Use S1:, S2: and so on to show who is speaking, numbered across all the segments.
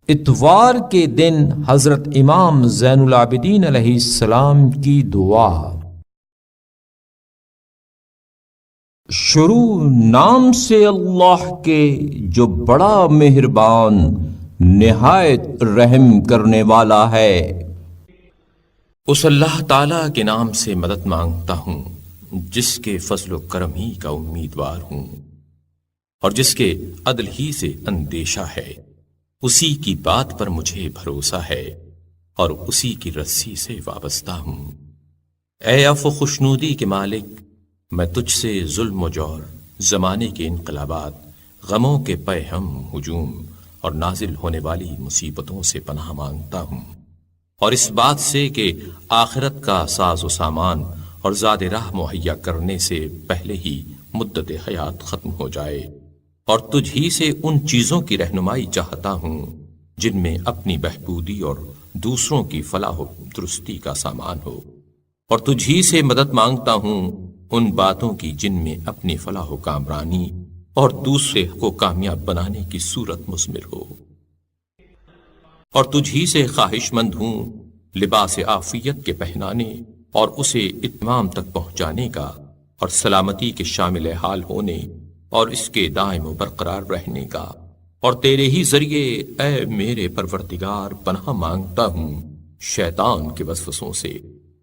S1: اتوار کے دن حضرت امام زین العابدین علیہ السلام کی دعا۔ شروع نام سے اللہ کے جو بڑا مہربان نہایت رحم کرنے والا ہے۔ اس اللہ تعالیٰ کے نام سے مدد مانگتا ہوں جس کے فضل و کرم ہی کا امیدوار ہوں اور جس کے عدل ہی سے اندیشہ ہے۔ اسی کی بات پر مجھے بھروسہ ہے اور اسی کی رسی سے وابستہ ہوں۔ اے عفو خوشنودی کے مالک، میں تجھ سے ظلم و جور، زمانے کے انقلابات، غموں کے پے ہم ہجوم اور نازل ہونے والی مصیبتوں سے پناہ مانگتا ہوں، اور اس بات سے کہ آخرت کا ساز و سامان اور زاد راہ مہیا کرنے سے پہلے ہی مدت حیات ختم ہو جائے، اور تجھ ہی سے ان چیزوں کی رہنمائی چاہتا ہوں جن میں اپنی بہبودی اور دوسروں کی فلاح و درستی کا سامان ہو، اور تجھ ہی سے مدد مانگتا ہوں ان باتوں کی جن میں اپنی فلاح و کامرانی اور دوسرے کو کامیاب بنانے کی صورت مضمر ہو، اور تجھ ہی سے خواہش مند ہوں لباس عافیت کے پہنانے اور اسے اتمام تک پہنچانے کا، اور سلامتی کے شامل حال ہونے اور اس کے دائم و برقرار رہنے کا، اور تیرے ہی ذریعے اے میرے پروردگار پناہ مانگتا ہوں شیطان کے وسوسوں سے،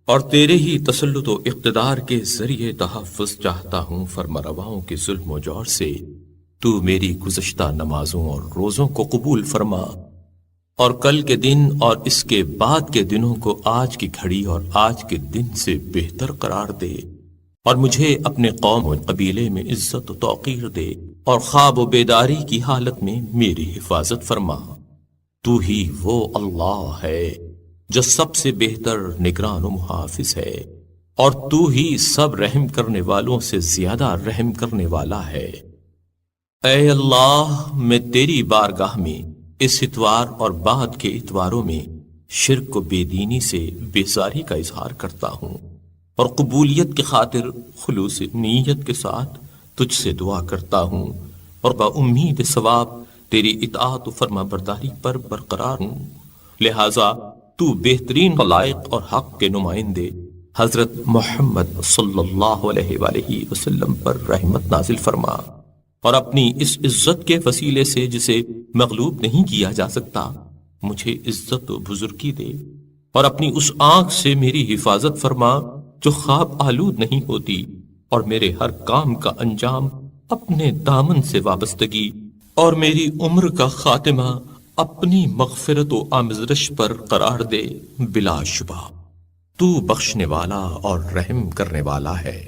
S1: اور تیرے ہی تسلط و اقتدار کے ذریعے تحفظ چاہتا ہوں فرمانرواؤں کے ظلم و جور سے۔ تو میری گزشتہ نمازوں اور روزوں کو قبول فرما، اور کل کے دن اور اس کے بعد کے دنوں کو آج کی گھڑی اور آج کے دن سے بہتر قرار دے، اور مجھے اپنے قوم و قبیلے میں عزت و توقیر دے، اور خواب و بیداری کی حالت میں میری حفاظت فرما۔ تو ہی وہ اللہ ہے جو سب سے بہتر نگران و محافظ ہے، اور تو ہی سب رحم کرنے والوں سے زیادہ رحم کرنے والا ہے۔ اے اللہ، میں تیری بارگاہ میں اس اتوار اور بعد کے اتواروں میں شرک و بے دینی سے بیزاری کا اظہار کرتا ہوں، اور قبولیت کی خاطر خلوص نیت کے ساتھ تجھ سے دعا کرتا ہوں، اور با امید ثواب تیری اطاعت و فرما برداری پر برقرار ہوں۔ لہٰذا تو بہترین خلائق اور حق کے نمائندے حضرت محمد صلی اللہ علیہ وآلہ وسلم پر رحمت نازل فرما، اور اپنی اس عزت کے وسیلے سے جسے مغلوب نہیں کیا جا سکتا مجھے عزت و بزرگی دے، اور اپنی اس آنکھ سے میری حفاظت فرما جو خواب آلود نہیں ہوتی، اور میرے ہر کام کا انجام اپنے دامن سے وابستگی، اور میری عمر کا خاتمہ اپنی مغفرت و آمرزش پر قرار دے۔ بلا شبہ تو بخشنے والا اور رحم کرنے والا ہے۔